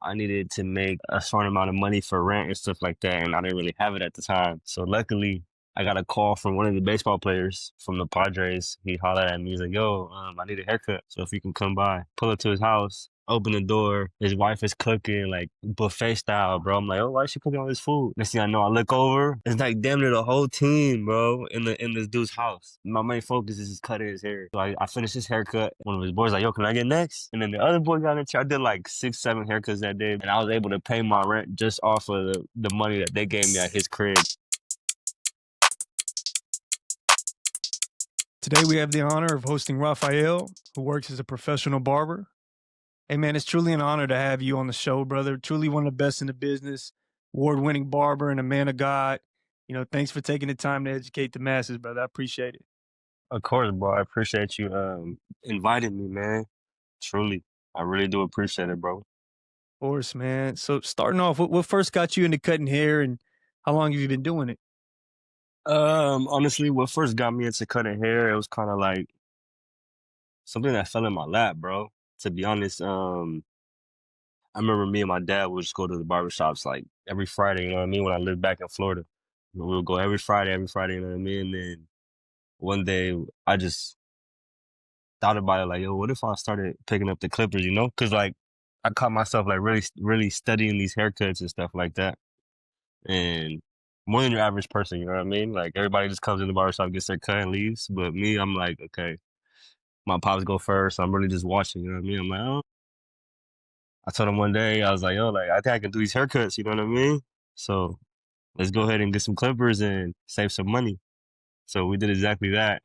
I needed to make a certain amount of money for rent and stuff like that, and I didn't really have it at the time. So luckily, I got a call from one of the baseball players from the Padres. He hollered at me. He's like, "Yo, I need a haircut. So if you can come by, pull up to his house." Open the door. His wife is cooking like buffet style, bro. I'm like, oh, why is she cooking all this food? Next thing I know, I look over. It's like damn near the whole team, bro, in this dude's house. My main focus is just cutting his hair. So I finished his haircut. One of his boys like, yo, can I get next? And then the other boy got in there. I did like 6, 7 haircuts that day, and I was able to pay my rent just off of the money that they gave me at his crib. Today we have the honor of hosting Rafael, who works as a professional barber. Hey man, it's truly an honor to have you on the show, brother. Truly one of the best in the business, award-winning barber and a man of God. Thanks for taking the time to educate the masses, brother. I appreciate it. Of course, bro. I appreciate you inviting me, man. Truly, I really do appreciate it, bro. Of course, man. So starting off, what first got you into cutting hair and how long have you been doing it? Honestly, what first got me into cutting hair, it was kind of like something that fell in my lap, bro. To be honest, I remember me and my dad would just go to the barbershops like every Friday, you know what I mean? When I lived back in Florida, we would go every Friday, you know what I mean? And then one day I just thought about it like, yo, what if I started picking up the clippers, you know? Cause like I caught myself like really, really studying these haircuts and stuff like that. And more than your average person, you know what I mean? Like everybody just comes in the barbershop, gets their cut and leaves. But me, I'm like, okay, my pops go first. So I'm really just watching, you know what I mean? I'm like, oh. I told him one day, I was like, yo, like, I think I can do these haircuts, you know what I mean? So let's go ahead and get some clippers and save some money. So we did exactly that.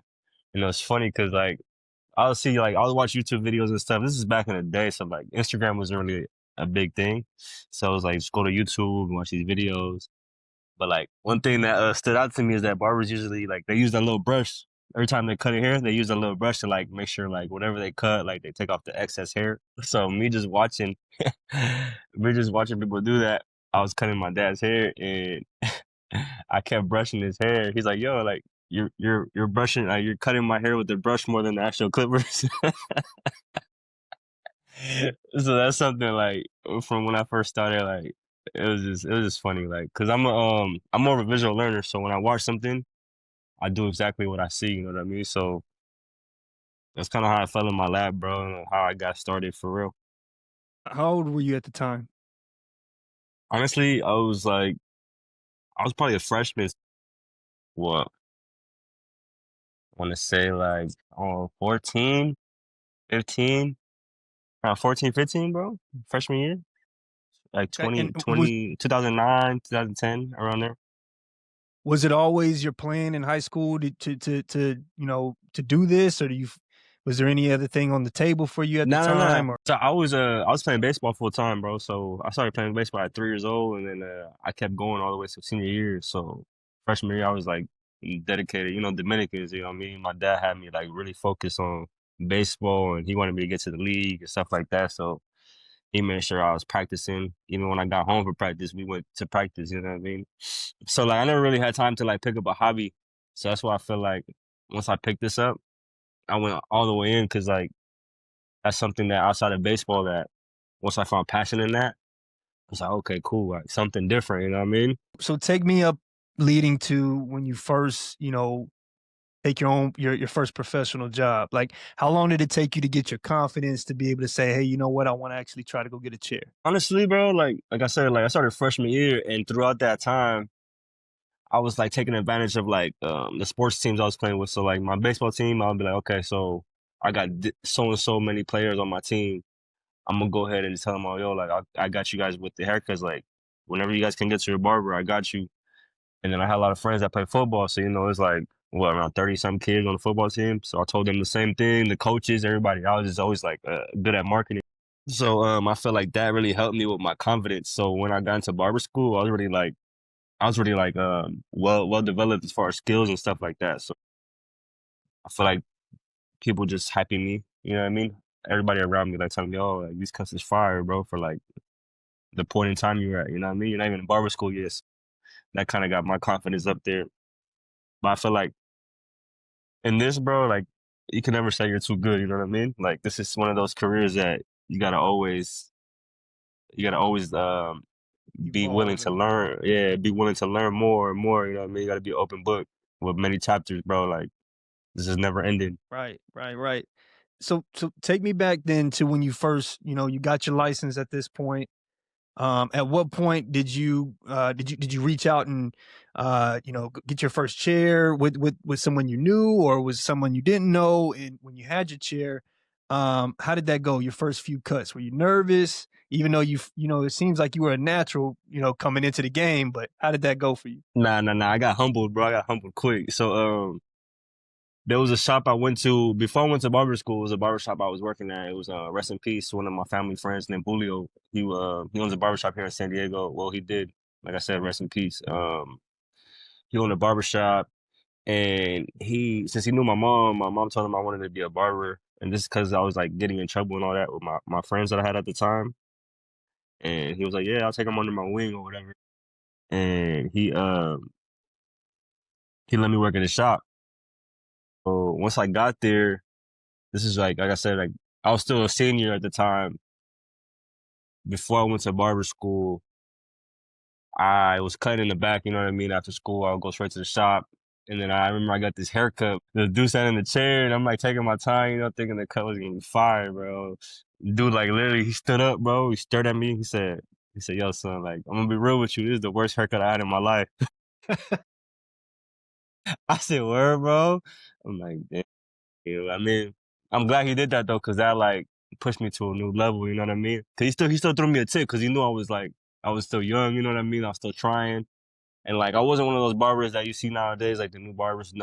It's funny because like I'll watch YouTube videos and stuff. This is back in the day, so like Instagram wasn't really a big thing. So it was like just go to YouTube and watch these videos. But like one thing that stood out to me is that barbers usually like they use that little brush every time they cut their hair. They use a little brush to like make sure like whatever they cut, like they take off the excess hair. So me just watching people do that. I was cutting my dad's hair and I kept brushing his hair. He's like, "Yo, like you're brushing, like you're cutting my hair with the brush more than the actual clippers." So that's something like from when I first started, like it was just funny, like because I'm more of a visual learner, so when I watch something, I do exactly what I see. You know what I mean? So that's kind of how I fell in my lap, bro, and how I got started for real. How old were you at the time? Honestly, I was probably a freshman. What I want to say like 14, 15, around 14, 15, bro, freshman year, like Okay, 20, and was 2009, 2010, around there. was it always your plan in high school to do this, or was there any other thing on the table for you at the No, no, no. time? Or So I was playing baseball full time, bro. So I started playing baseball at 3 years old, and then I kept going all the way to senior year. So freshman year, I was like dedicated. Dominicans. You know what I mean? My dad had me like really focus on baseball, and he wanted me to get to the league and stuff like that. So he made sure I was practicing. Even when I got home for practice, we went to practice. You know what I mean? So like I never really had time to like pick up a hobby. So that's why I feel like once I picked this up, I went all the way in because like that's something that outside of baseball that once I found passion in that, I was like, okay, cool, like something different, you know what I mean? so take me up leading to when you first, take your first professional job. Like, how long did it take you to get your confidence to be able to say, "Hey, you know what? I want to actually try to go get a chair." Honestly, bro, like I said, like I started freshman year and throughout that time, I was like taking advantage of like the sports teams I was playing with. So like my baseball team, I'll be like, okay, so I got so and so many players on my team. I'm gonna go ahead and tell them, oh, yo, like I got you guys with the haircuts. Like whenever you guys can get to your barber, I got you. And then I had a lot of friends that play football. So, it's like, what, around 30 some kids on the football team. So I told them the same thing, the coaches, everybody. I was just always like good at marketing. So I felt like that really helped me with my confidence. So when I got into barber school, I was really like well developed as far as skills and stuff like that. So I feel like people just hyping me, you know what I mean? Everybody around me like telling me, oh, like these cuts is fire, bro, for like the point in time you're at, you know what I mean? You're not even in barber school yet. So that kind of got my confidence up there. But I feel like in this, bro, like you can never say you're too good. You know what I mean? Like this is one of those careers that you gotta always you gotta always be willing Evolve to and learn. Yeah, be willing to learn more and more. You know what I mean? You gotta be an open book with many chapters, bro. Like this is never ending. right, right, right. So take me back then to when you first, you got your license at this point. At what point did you reach out and get your first chair with someone you knew, or was someone you didn't know? And when you had your chair, how did that go? Your first few cuts, were you nervous? Even though it seems like you were a natural, coming into the game, but how did that go for you? Nah, nah, nah. I got humbled, bro. I got humbled quick. So there was a shop I went to before I went to barber school. It was a barber shop I was working at. It was rest in peace. One of my family friends named Julio. He owns a barber shop here in San Diego. Well, he did. Like I said, rest in peace. He owned a barber shop, and since he knew my mom told him I wanted to be a barber, and this is because I was like getting in trouble and all that with my friends that I had at the time. And he was like, "Yeah, I'll take him under my wing or whatever." And he let me work in the shop. So once I got there, this is like I said, like I was still a senior at the time. Before I went to barber school, I was cutting in the back, you know what I mean? After school, I would go straight to the shop. And then I remember I got this haircut. The dude sat in the chair and I'm like taking my time, thinking the cut was gonna be fire, bro. Dude, like literally, he stood up, bro. He stared at me. He said, yo, son, like, I'm gonna be real with you. This is the worst haircut I had in my life. I said, word, bro. I'm like, damn. I mean, I'm glad he did that though, cause that like pushed me to a new level. You know what I mean? Cause he still threw me a tip, cause he knew I was still young. You know what I mean? I was still trying, and like I wasn't one of those barbers that you see nowadays, like the new barbers.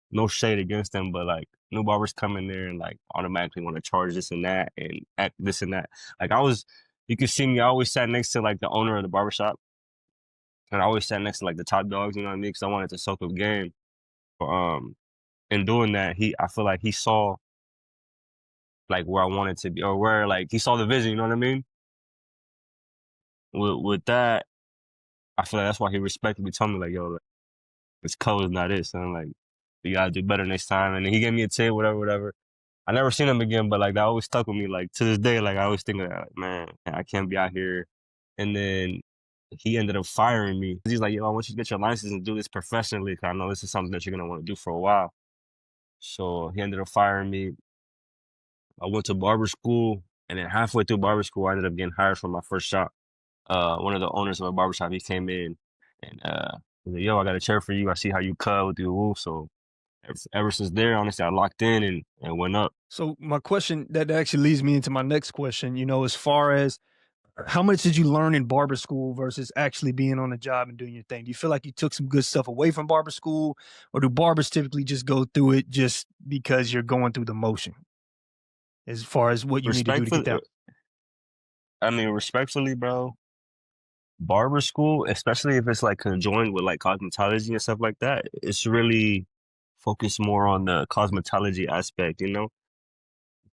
No shade against them, but like new barbers come in there and like automatically want to charge this and that and act this and that. Like you could see me. I always sat next to like the owner of the barbershop, and I always sat next to like the top dogs. You know what I mean? Cause I wanted to soak up game. But, in doing that, I feel like he saw like where I wanted to be or where like he saw the vision, you know what I mean? With that, I feel like that's why he respected me, told me like, yo, like, this color is not it, son. Like, you gotta do better next time. And then he gave me a tip, whatever, whatever. I never seen him again, but like that always stuck with me. Like to this day, like I always think of that, like, man, I can't be out here. And then he ended up firing me. He's like, yo, I want you to get your license and do this professionally, cause I know this is something that you're gonna want to do for a while. So he ended up firing me. I went to barber school, and then halfway through barber school, I ended up getting hired for my first shop. One of the owners of a barbershop, he came in and he said, yo, I got a chair for you. I see how you cut with your wolf. So ever since there, honestly, I locked in and went up. So my question that actually leads me into my next question, as far as how much did you learn in barber school versus actually being on the job and doing your thing? Do you feel like you took some good stuff away from barber school, or do barbers typically just go through it just because you're going through the motion as far as what you need to do to get Respectfully, that? I mean, respectfully, bro, barber school, especially if it's like conjoined with like cosmetology and stuff like that, it's really focused more on the cosmetology aspect,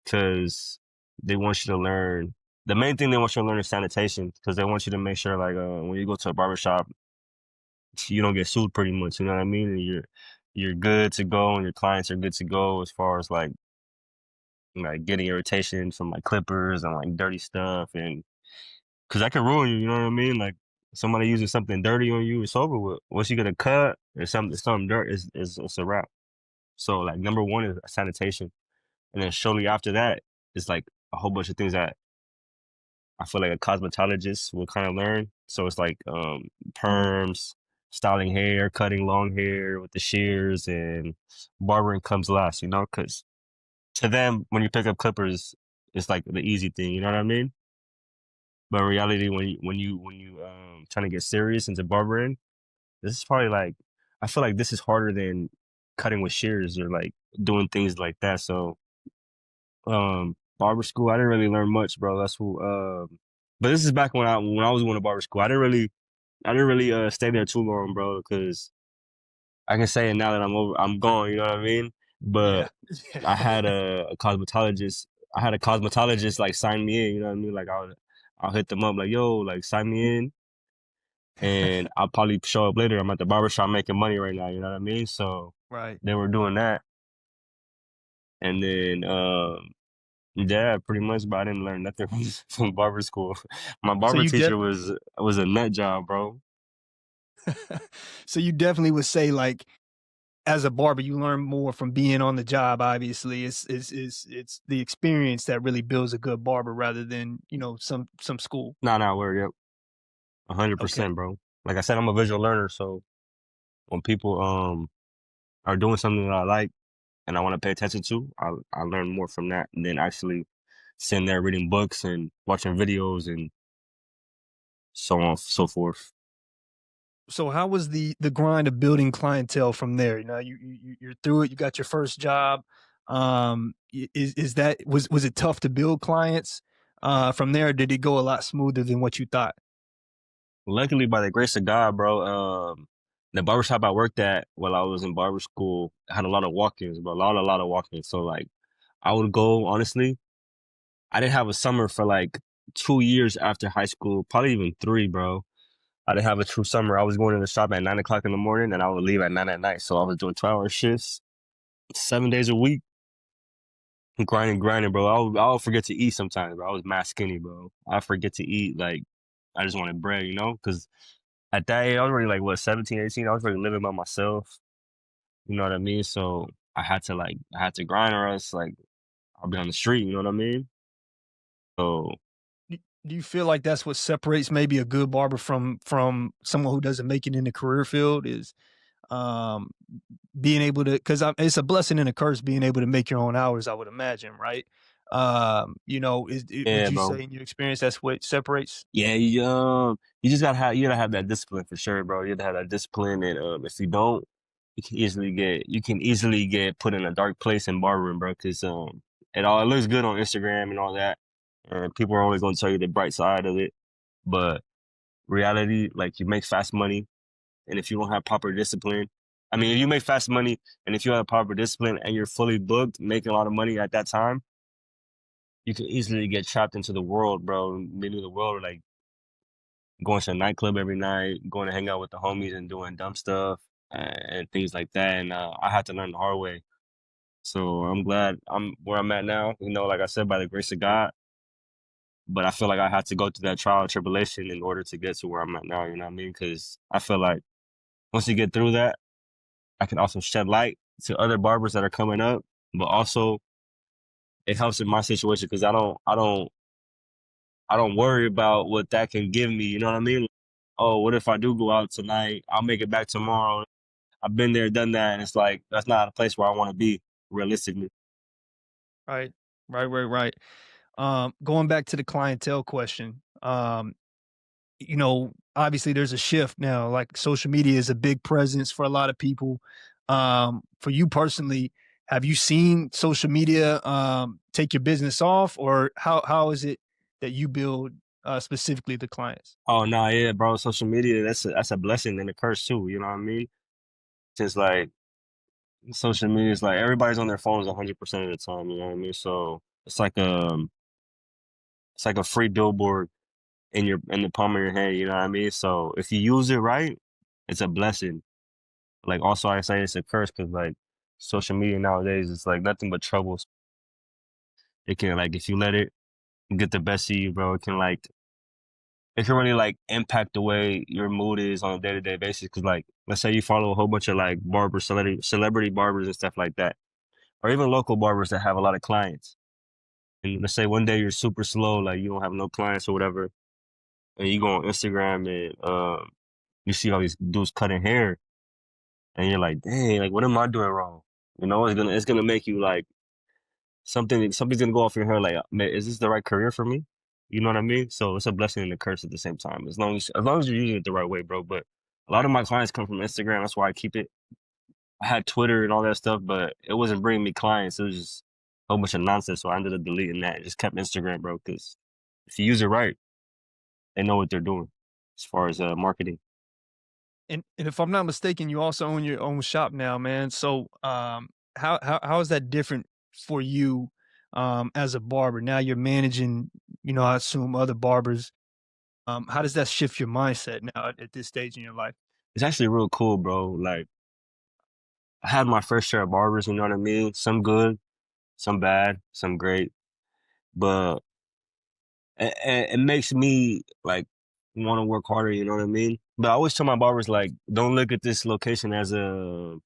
because they want you to learn. The main thing they want you to learn is sanitation, because they want you to make sure, like, when you go to a barber shop, you don't get sued, pretty much. You know what I mean? And you're good to go, and your clients are good to go as far as like getting irritation from like clippers and like dirty stuff, and because that can ruin you. You know what I mean? Like somebody using something dirty on you, it's over with. Once you get a cut or something dirt, it's a wrap. So like number one is sanitation. And then shortly after that, it's like a whole bunch of things that I feel like a cosmetologist will kind of learn. So it's like perms, styling hair, cutting long hair with the shears, and barbering comes last, because to them, when you pick up clippers, it's like the easy thing, you know what I mean? But in reality, when you trying to get serious into barbering, this is probably like I feel like this is harder than cutting with shears or like doing things like that. So barber school, I didn't really learn much, bro. But this is back when I was going to barber school. I didn't really stay there too long, bro, because I can say it now that I'm gone, you know what I mean? Yeah. But I had a cosmetologist. I had a cosmetologist like sign me in, you know what I mean? Like I'll hit them up like, yo, like sign me in, and I'll probably show up later. I'm at the barbershop making money right now, you know what I mean? So Right. they were doing that. And then Yeah, pretty much, but I didn't learn nothing from barber school. My So barber you teacher def was a nut job, bro. so you definitely would say, like, as a barber, you learn more from being on the job, obviously. It's the experience that really builds a good barber rather than, some school. Nah, nah, word, yep, Okay. 100%, bro. Like I said, I'm a visual learner, so when people are doing something that I like and I want to pay attention to, I learn more from that than actually sitting there reading books and watching videos and so on so forth. So how was the grind of building clientele from there? You're through it, you got your first job. Is that was it tough to build clients from there? Or did it go a lot smoother than what you thought? Luckily, by the grace of God, bro, the barbershop I worked at while I was in barber school had a lot of walk-ins, bro, a lot of walk-ins. So like, I would go honestly. I didn't have a summer for like 2 years after high school, probably even three, bro. I didn't have a true summer. I was going to the shop at 9 o'clock in the morning and I would leave at 9 at night. So I was doing 12-hour shifts, 7 days a week, grinding, grinding, bro. I would forget to eat sometimes, bro. I was mad skinny, bro. I forget to eat. Like, I just wanted bread, Because at that age, I was already like, what, 17, 18? I was already living by myself. You know what I mean? So I had to grind or else, like, I'll be on the street. You know what I mean? So, Do you feel like that's what separates maybe a good barber from someone who doesn't make it in the career field is um being able to, because it's a blessing and a curse being able to make your own hours, I would imagine, right? Would yeah, you bro. say in your experience that's what separates? Yeah, you just you gotta have that discipline for sure, bro. You gotta have that discipline, and if you don't, you can easily get put in a dark place in barbering, bro. Because it looks good on Instagram and all that, and people are only gonna tell you the bright side of it, but reality, like you make fast money, and if you don't have proper discipline, I mean, if you make fast money, and if you have proper discipline, and you're fully booked, making a lot of money at that time, you can easily get trapped into the world, bro. Meaning the world, like going to a nightclub every night, going to hang out with the homies and doing dumb stuff and things like that. And I had to learn the hard way. So I'm glad I'm where I'm at now. Like I said, by the grace of God. But I feel like I had to go through that trial and tribulation in order to get to where I'm at now. You know what I mean? Because I feel like once you get through that, I can also shed light to other barbers that are coming up. But also, it helps in my situation because I don't worry about what that can give me. You know what I mean? Oh, what if I do go out tonight? I'll make it back tomorrow. I've been there, done that, and it's like that's not a place where I want to be realistically. Right, right. Going back to the clientele question, obviously there's a shift now. Like social media is a big presence for a lot of people. For you personally, have you seen social media take your business off, or how is it that you build specifically the clients? Oh no, yeah, bro. Social media, that's a blessing and a curse too. You know what I mean? Just like social media is like everybody's on their phones 100% of the time. You know what I mean? So it's like a free billboard in the palm of your hand. You know what I mean? So if you use it right, it's a blessing. Like also, I say it's a curse because like social media nowadays is like nothing but trouble. It can like if you let it get the best of you, bro, it can really like impact the way your mood is on a day to day basis. Cause like, let's say you follow a whole bunch of like celebrity barbers and stuff like that, or even local barbers that have a lot of clients. And let's say one day you're super slow, like you don't have no clients or whatever, and you go on Instagram and you see all these dudes cutting hair, and you're like, dang, like what am I doing wrong? It's gonna make you like something's gonna go off your head like, man, is this the right career for me? You know what I mean? So it's a blessing and a curse at the same time. As long as you're using it the right way, bro. But a lot of my clients come from Instagram. That's why I keep it. I had Twitter and all that stuff, but it wasn't bringing me clients. It was just a whole bunch of nonsense. So I ended up deleting that and just kept Instagram, bro. Because if you use it right, they know what they're doing as far as marketing. And if I'm not mistaken, you also own your own shop now, man. So how is that different for you as a barber? Now you're managing, I assume other barbers. How does that shift your mindset now at this stage in your life? It's actually real cool, bro. Like I had my first share of barbers. You know what I mean? Some good, some bad, some great. but it makes me like want to work harder. You know what I mean? But I always tell my barbers like, don't look at this location as a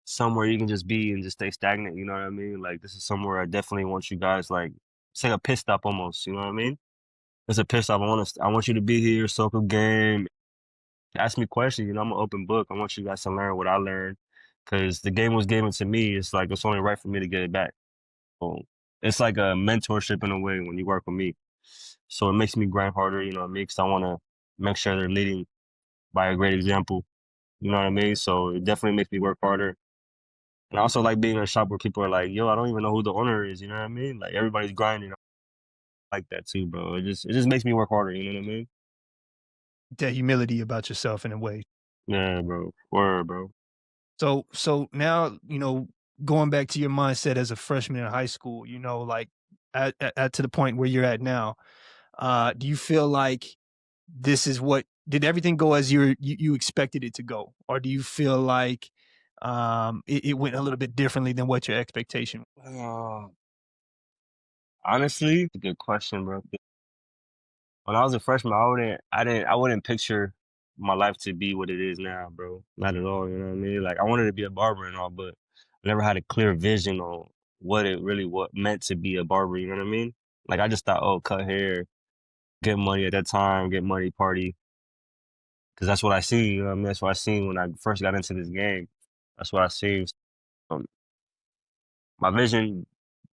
somewhere you can just be and just stay stagnant. You know what I mean? Like this is somewhere I definitely want you guys like it's like a pit stop almost. You know what I mean? It's a pit stop. I want you to be here, soak up game, ask me questions. You know, I'm an open book. I want you guys to learn what I learned because the game was given to me. It's like it's only right for me to get it back. So it's like a mentorship in a way when you work with me. So it makes me grind harder. You know what I mean? Because I want to make sure they're leading by a great example. You know what I mean? So it definitely makes me work harder. And I also like being in a shop where people are like, "Yo, I don't even know who the owner is." You know what I mean? Like everybody's grinding. I like that too, bro. It just makes me work harder. You know what I mean? That humility about yourself in a way. Yeah, bro. Word, bro. So now, going back to your mindset as a freshman in high school, like at to the point where you're at now, do you feel like this is what did everything go as you expected it to go? Or do you feel like it went a little bit differently than what your expectation? Uh, honestly, it's a good question, bro. When I was a freshman, I wouldn't picture my life to be what it is now, bro. Not at all. You know what I mean? Like I wanted to be a barber and all, but I never had a clear vision on what it really what meant to be a barber. You know what I mean? Like I just thought, oh, cut hair, get money at that time, get money, party, because that's what I seen. You know what I mean? That's what I seen when I first got into this game. That's what I seen. Um, my vision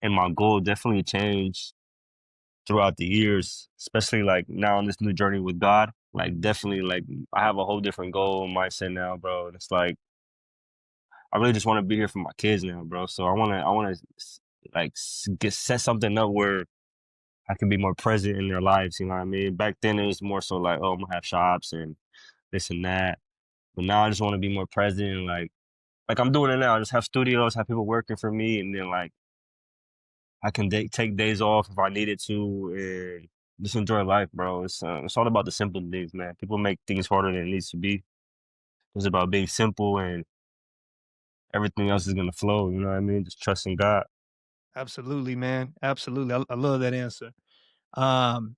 and my goal definitely changed throughout the years, especially like now on this new journey with God. Like definitely like I have a whole different goal and mindset now, bro. And it's like I really just want to be here for my kids now, bro. So I wanna like get set something up where I can be more present in their lives. You know what I mean? Back then it was more so like, oh, I'm gonna have shops and this and that. But now I just want to be more present and like I'm doing it now. I just have studios, have people working for me, and then like I can take days off if I needed to and just enjoy life, bro. It's all about the simple things, man. People make things harder than it needs to be. It's about being simple and everything else is gonna flow. You know what I mean? Just trusting God. Absolutely, man. Absolutely. I love that answer. Um,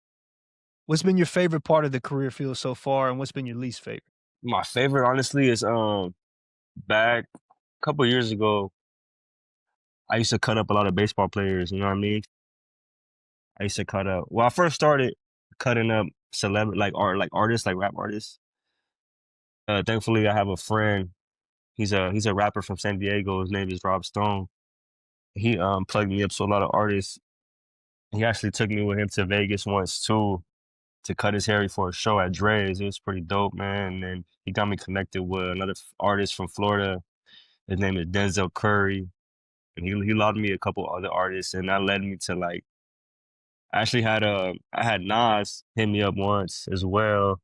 what's been your favorite part of the career field so far, and what's been your least favorite? My favorite, honestly, is back a couple years ago. I used to cut up a lot of baseball players. You know what I mean? I used to cut up. Well, I first started cutting up celebrity like artists, like rap artists. Thankfully, I have a friend. He's a rapper from San Diego. His name is Rob Stone. He plugged me up to a lot of artists. He actually took me with him to Vegas once too to cut his hair for a show at Dre's. It was pretty dope, man. And then he got me connected with another artist from Florida. His name is Denzel Curry, and he allowed me a couple other artists, and that led me to like I actually had I had Nas hit me up once as well.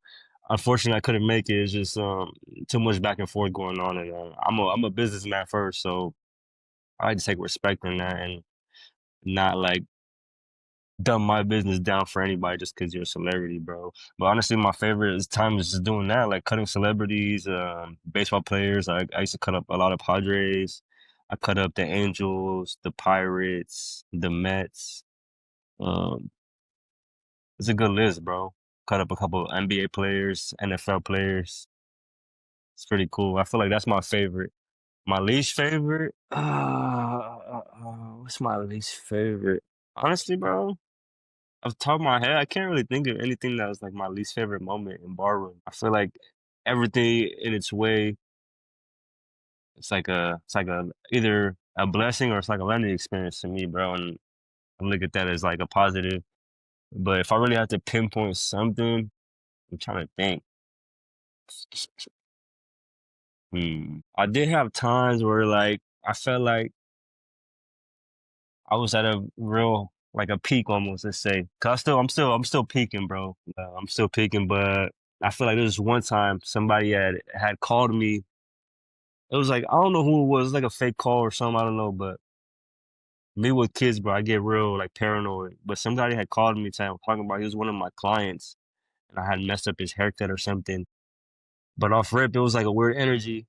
Unfortunately, I couldn't make it. It's just too much back and forth going on, and I'm a businessman first, so I like to take respect in that and not like dumb my business down for anybody just because you're a celebrity, bro. But honestly, my favorite is time is just doing that, like cutting celebrities, baseball players. I used to cut up a lot of Padres. I cut up the Angels, the Pirates, the Mets. Um, it's a good list, bro. Cut up a couple of NBA players, NFL players. It's pretty cool. I feel like that's my favorite. My least favorite? What's my least favorite? Honestly, bro, off the top of my head, I can't really think of anything that was like my least favorite moment in barroom. I feel like everything in its way, it's like a either a blessing or it's like a learning experience to me, bro. And I look at that as like a positive. But if I really have to pinpoint something, I'm trying to think. I did have times where like I felt like I was at a real like a peak almost, let's say. 'Cause I'm still peaking, bro. I'm still peaking, but I feel like there was one time somebody had called me. It was like I don't know who it was, like a fake call or something. I don't know, but me with kids, bro, I get real like paranoid. But somebody had called me talking about he was one of my clients, and I had messed up his haircut or something. But off rip, it was like a weird energy.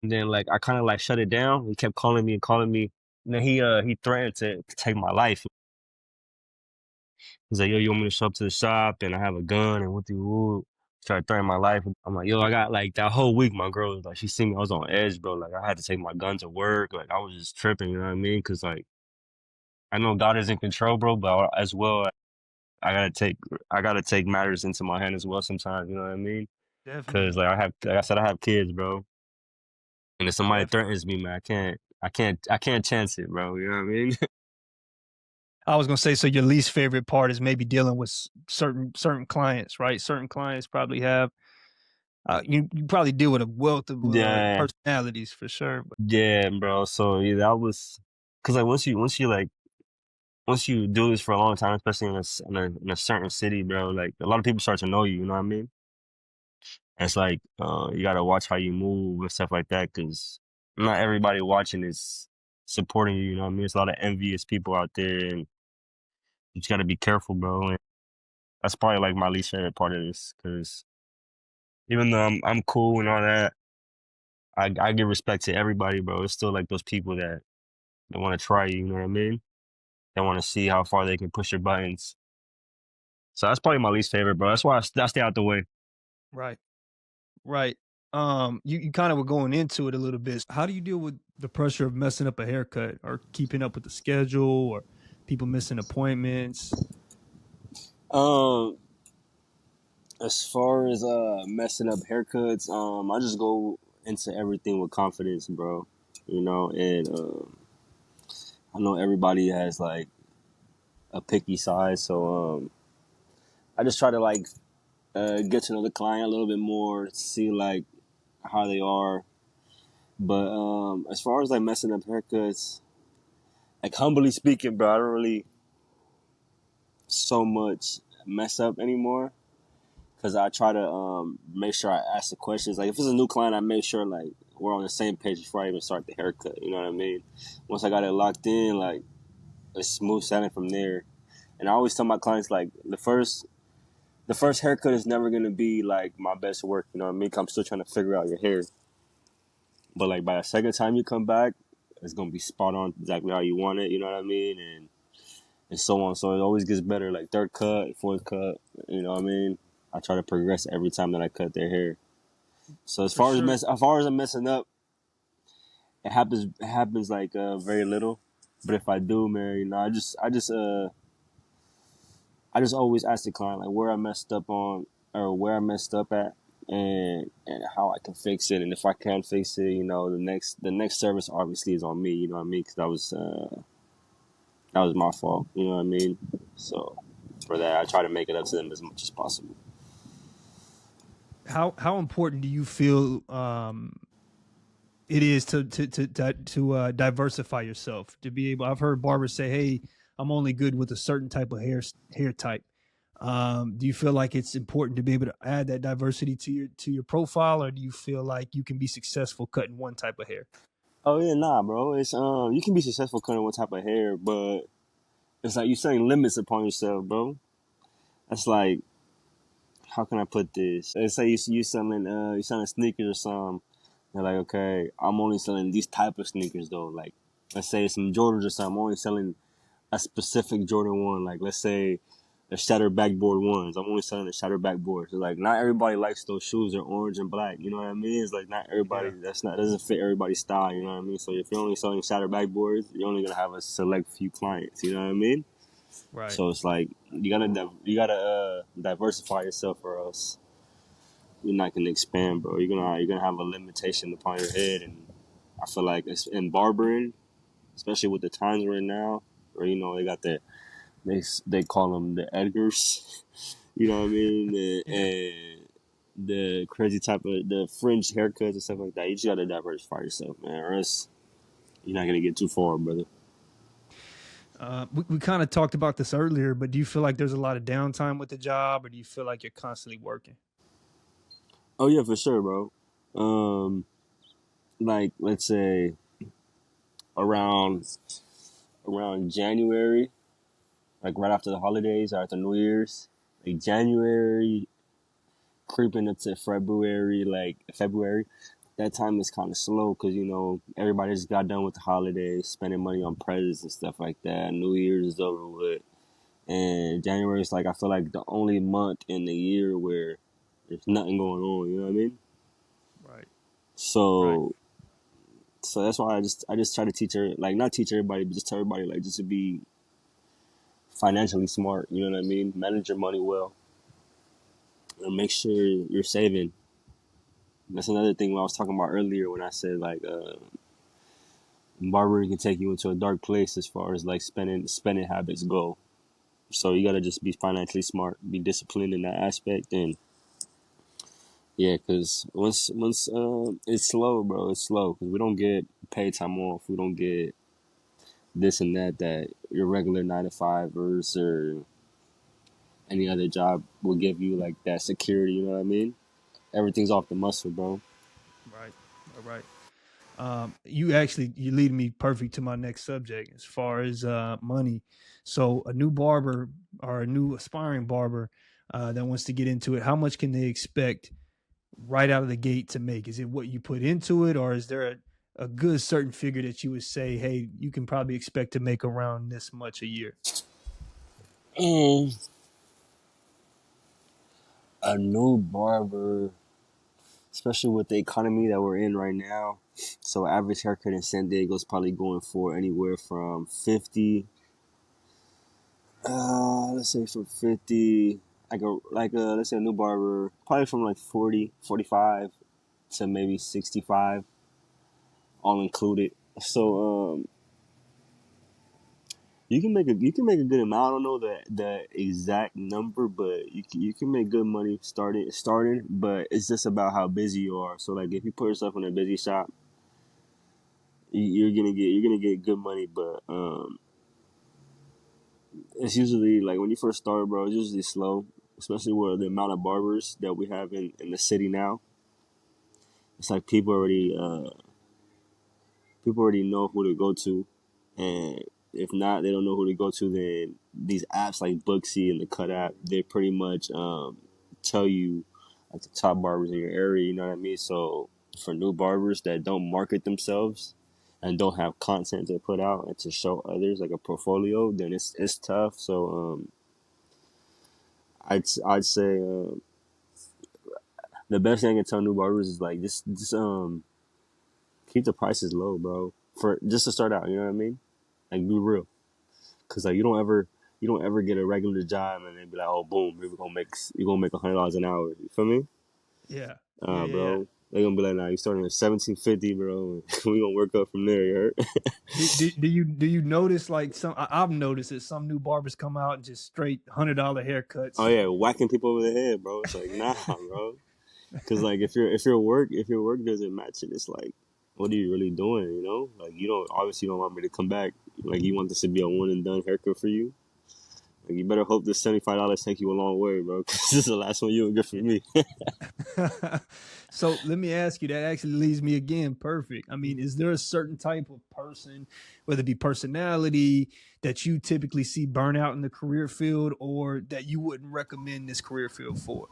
And then like I kind of like shut it down. He kept calling me and calling me. And then he threatened to take my life. He's like, yo, you want me to show up to the shop and I have a gun and what the woo? Try to threaten my life. I'm like, yo, I got like that whole week. My girl was like, she seen me. I was on edge, bro. Like I had to take my gun to work. Like I was just tripping. You know what I mean? Cause like I know God is in control, bro. But as well, I gotta take I gotta take matters into my hand as well sometimes. You know what I mean? Cause Definitely, like like I said, I have kids, bro. And if somebody definitely. threatens me, man, I can't chance it, bro. You know what I mean? I was gonna say, so your least favorite part is maybe dealing with certain clients, right? Certain clients probably have you probably deal with a wealth of Yeah, personalities for sure. But yeah, bro. So yeah, that was because like once you do this for a long time, especially in a certain city, bro, like a lot of people start to know you. You know what I mean? And it's like you gotta watch how you move and stuff like that, because not everybody watching is supporting you. You know what I mean? There's a lot of envious people out there, and you just gotta be careful, bro. And that's probably like my least favorite part of this, because even though I'm cool and all that, I give respect to everybody, bro. It's still like those people that they want to try you. You know what I mean? They want to see how far they can push your buttons. So that's probably my least favorite, bro. That's why I stay out the way. right, right. You kind of were going into it a little bit. How do you deal with the pressure of messing up a haircut or keeping up with the schedule or people missing appointments? Um, as far as messing up haircuts, I just go into everything with confidence, bro. You know, and I know everybody has like a picky side, so I just try to like get to know the client a little bit more, see like how they are. But as far as like messing up haircuts, like humbly speaking, bro, I don't really so much mess up anymore because I try to make sure I ask the questions. Like if it's a new client, I make sure like we're on the same page before I even start the haircut. You know what I mean? Once I got it locked in, like it's smooth sailing from there. And I always tell my clients like the first haircut is never gonna be like my best work. You know what I mean? 'Cause I'm still trying to figure out your hair. But like by the second time you come back, it's gonna be spot on exactly how you want it. You know what I mean? And so on. So it always gets better. Like third cut, fourth cut. You know what I mean? I try to progress every time that I cut their hair. So For sure. as far as I'm messing up, it happens like very little. But if I do, man, you know, I just always ask the client like where I messed up on or where I messed up at, and how I can fix it. And if I can't fix it, you know, the next service obviously is on me. You know what I mean? Because that was my fault. You know what I mean? So for that, I try to make it up to them as much as possible. How important do you feel it is to diversify yourself to be able? I've heard barbers say, "Hey, I'm only good with a certain type of hair type." Do you feel like it's important to be able to add that diversity to your profile, or do you feel like you can be successful cutting one type of hair? Oh yeah, nah, bro. It's you can be successful cutting one type of hair, but it's like you're setting limits upon yourself, bro. That's like how can I put this? Let's say you selling sneakers or something. They're like, okay, I'm only selling these type of sneakers though. Like, let's say some Jordans or something. I'm only selling a specific Jordan one. Like, let's say the shattered backboard ones. I'm only selling the shattered backboard. So like, not everybody likes those shoes. They're orange and black. You know what I mean? It's like not everybody. Yeah, Doesn't fit everybody's style. You know what I mean? So if you're only selling shattered backboards, you're only gonna have a select few clients. You know what I mean? right. So it's like you gotta diversify yourself, or else you're not gonna expand, bro. You're gonna have a limitation upon your head, and I feel like it's in barbering, especially with the times right now, where you know they got they call them the Edgars, you know what I mean, Yeah. and the crazy type of the fringe haircuts and stuff like that. You just gotta diversify yourself, man, or else you're not gonna get too far, brother. We kind of talked about this earlier, but do you feel like there's a lot of downtime with the job, or do you feel like you're constantly working? Oh yeah, for sure, bro. Um, like let's say around January, like right after the holidays or after New Year's, like January creeping up to February, that time is kind of slow because you know everybody just got done with the holidays, spending money on presents and stuff like that. New Year's is over with, And January is like I feel like the only month in the year where there's nothing going on. You know what I mean? Right. Right. So that's why I just try to teach her, like, not teach everybody, but just tell everybody, like, just to be financially smart. You know what I mean? Manage your money well and make sure you're saving. That's another thing I was talking about earlier when I said, like, barbering can take you into a dark place as far as like spending habits go. So you gotta just be financially smart, be disciplined in that aspect, and yeah, because once it's slow, bro. It's slow because we don't get paid time off. We don't get this and that your regular 9 to 5ers or any other job will give you, like, that security. You know what I mean? Everything's off the muscle, bro. Right. All right. You lead me perfect to my next subject as far as money. So a new barber or a new aspiring barber that wants to get into it, how much can they expect right out of the gate to make? Is it what you put into it, or is there a good certain figure that you would say, hey, you can probably expect to make around this much a year? And a new barber, especially with the economy that we're in right now. So average haircut in San Diego is probably going for anywhere from 50. Let's say from 50, let's say a new barber, probably from like 40, 45 to maybe 65, all included. So you can make a good amount. I don't know the exact number, but you can make good money starting. But it's just about how busy you are. So like if you put yourself in a busy shop, you're gonna get good money. But it's usually like when you first start, bro. It's usually slow, especially with the amount of barbers that we have in the city now. It's like people already know who to go to, and if not, they don't know who to go to. Then these apps like Booksy and the Cut app, they pretty much tell you like the top barbers in your area. You know what I mean? So for new barbers that don't market themselves and don't have content to put out and to show others like a portfolio, then it's tough. So I'd say the best thing I can tell new barbers is like just keep the prices low, bro. For just to start out, you know what I mean? Like be real, cause like you don't ever get a regular job and then be like, oh boom, you're gonna make $100 an hour. You feel me? Yeah. Yeah. Yeah. Yeah. Bro. They're gonna be like, nah, you starting at 1750, bro. We gonna work up from there. You heard? Do you notice like I've noticed that some new barbers come out and just straight $100 Oh haircuts. yeah, whacking people over the head, bro. It's like, nah, bro. Cause like if your work doesn't match it, it's like, what are you really doing? You know, like you don't want me to come back. Like you want this to be a one and done haircut for you. Like you better hope this $75 take you a long way, bro. Cause this is the last one you'll get from me. So let me ask you, that actually leads me again perfect. I mean, is there a certain type of person, whether it be personality, that you typically see burn out in the career field, or that you wouldn't recommend this career field for?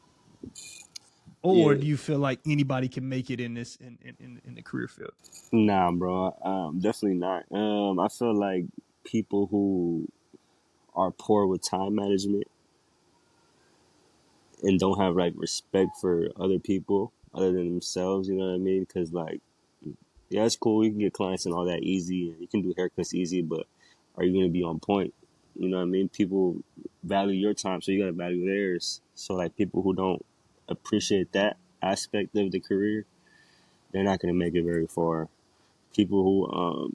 Or Yeah, do you feel like anybody can make it in this in the career field? nah, bro. Definitely not. I feel like people who are poor with time management and don't have like respect for other people other than themselves. You know what I mean? Because like, yeah, it's cool. You can get clients and all that easy, and you can do haircuts easy. But are you gonna be on point? You know what I mean? People value your time, so you gotta value theirs. So like, people who don't appreciate that aspect of the career, they're not gonna make it very far. People who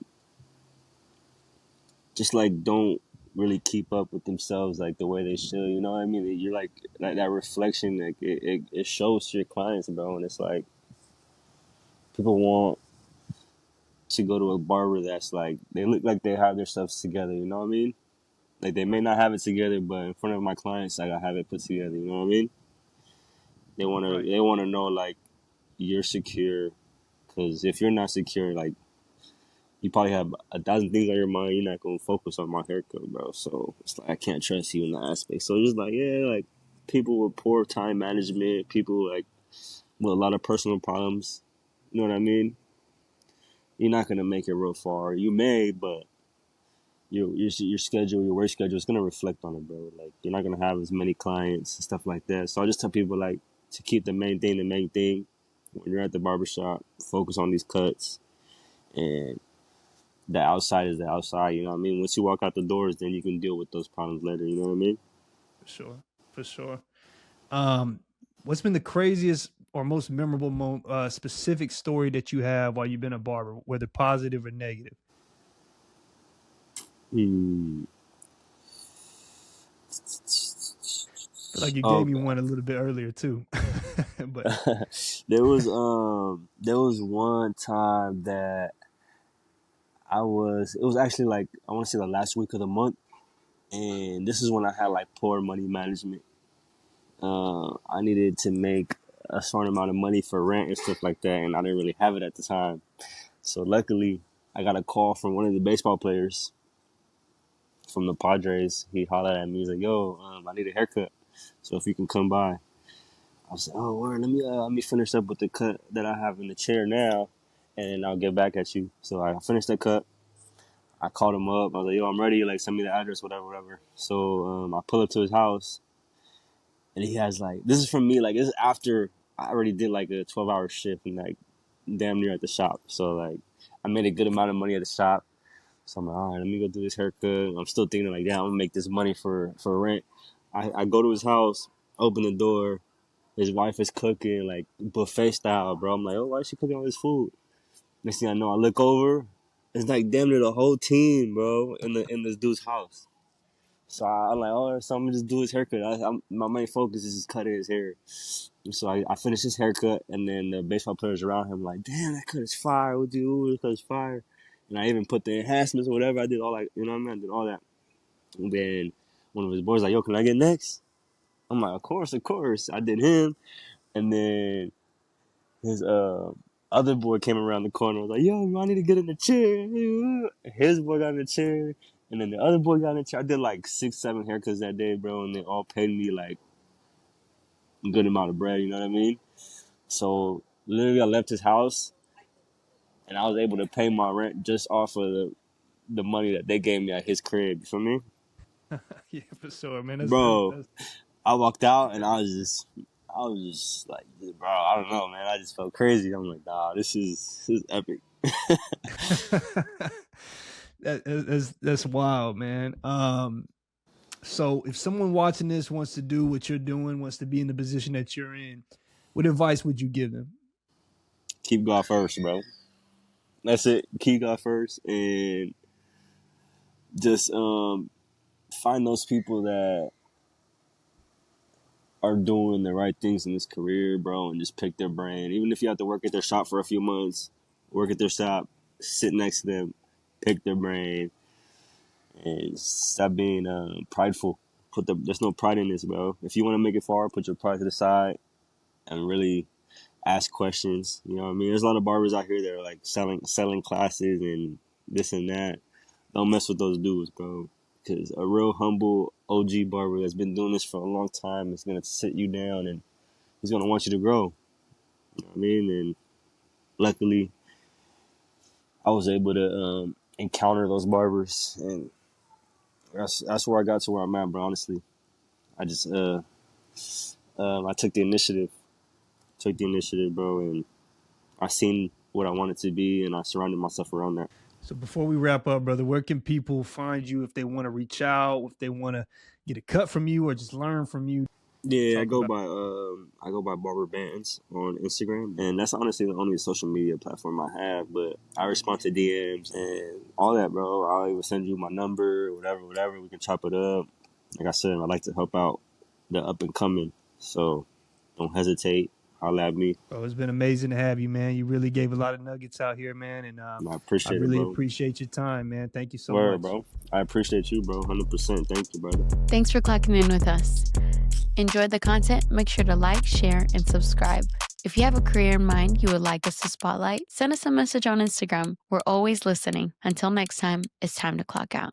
just like don't really keep up with themselves like the way they should. You know what I mean? You're like that reflection, like it shows to your clients, bro. And it's like people want to go to a barber that's like they look like they have their stuff together. You know what I mean? Like they may not have it together, but in front of my clients, like I have it put together. You know what I mean? They wanna Right. they wanna know like you're secure, because if you're not secure, like you probably have 1,000 things on your mind. You're not gonna focus on my haircut, bro. So it's like I can't trust you in that aspect. So just like, yeah, like people with poor time management, people like with a lot of personal problems. You know what I mean? You're not gonna make it real far. You may, but your schedule, your work schedule is gonna reflect on it, bro. Like you're not gonna have as many clients and stuff like that. So I just tell people like to keep the main thing the main thing. When you're at the barbershop, focus on these cuts, and the outside is the outside. You know what I mean? Once you walk out the doors, then you can deal with those problems later. You know what I mean? For sure. For sure. What's been the craziest or most memorable specific story that you have while you've been a barber, whether positive or negative? Hmm. I feel like you gave me Okay. one a little bit earlier too, but there was one time that it was actually like I want to say the last week of the month, and this is when I had like poor money management. I needed to make a certain amount of money for rent and stuff like that, and I didn't really have it at the time. So luckily, I got a call from one of the baseball players from the Padres. He hollered at me. He's like, "Yo, I need a haircut, so if you can come by." I was like, "Oh, word, let me finish up with the cut that I have in the chair now, and I'll get back at you." So I finished the cut. I called him up. I was like, "Yo, I'm ready. Like, send me the address, whatever, whatever." So I pull up to his house, and he has like, this is from me. Like, this is after I already did like a 12-hour shift and like damn near at the shop. So like, I made a good amount of money at the shop. So I'm like, all right, let me go do this haircut. I'm still thinking like, damn, I'm gonna make this money for rent. I go to his house, open the door. His wife is cooking like buffet style, bro. I'm like, oh, why is she cooking all this food? Next thing I know, I look over. It's like damn near the whole team, bro, in this dude's house. So I'm like, oh, so I'm gonna just do his haircut. My main focus is just cutting his hair. So I finished his haircut, and then the baseball players around him like, damn, that cut is fire. What do you do? That cut is fire. And I even put the enhancements or whatever. I did all like, you know what I mean? I did all that. And then one of his boys like, yo, can I get next? I'm like, of course, of course. I did him, and then his other boy came around the corner. Was like, yo, I need to get in the chair. His boy got in the chair. And then the other boy got in the chair. I did like 6, 7 haircuts that day, bro. And they all paid me like a good amount of bread. You know what I mean? So literally I left his house and I was able to pay my rent just off of the money that they gave me at his crib. You feel me? yeah, for sure, man. Bro, I walked that's out and crazy. I was just like, bro, I don't know, man. I just felt crazy. I'm like, nah, this is epic. That's wild, man. So if someone watching this wants to do what you're doing, wants to be in the position that you're in, what advice would you give them? Keep God first, bro. That's it. Keep God first and just find those people that are doing the right things in this career, bro, and just pick their brain. Even if you have to work at their shop for a few months, work at their shop, sit next to them, pick their brain, and stop being prideful. There's no pride in this, bro. If you want to make it far, put your pride to the side and really ask questions. You know what I mean? There's a lot of barbers out here that are like selling classes and this and that. Don't mess with those dudes, bro. Because a real humble OG barber that's been doing this for a long time is gonna sit you down and he's gonna want you to grow. You know what I mean? And luckily, I was able to encounter those barbers, and that's where I got to where I'm at, bro. Honestly, I just I took the initiative, bro, and I seen what I wanted to be, and I surrounded myself around that. So before we wrap up, brother, where can people find you if they want to reach out, if they want to get a cut from you or just learn from you? Yeah, Talk about I go by Barber Bands on Instagram, and that's honestly the only social media platform I have. But I respond to DMs and all that, bro. I'll even send you my number, whatever. We can chop it up. Like I said, I like to help out the up and coming, so don't hesitate. Holla at me. bro. It's been amazing to have you, man. You really gave a lot of nuggets out here, man, and And I I appreciate it, really bro. appreciate your time, man. Thank you so Word, much. bro. I appreciate you, bro. 100%. Thank you, brother. Thanks for clocking in with us. Enjoyed the content? Make sure to like, share, and subscribe. If you have a career in mind you would like us to spotlight, send us a message on Instagram. We're always listening. Until next time, it's time to clock out.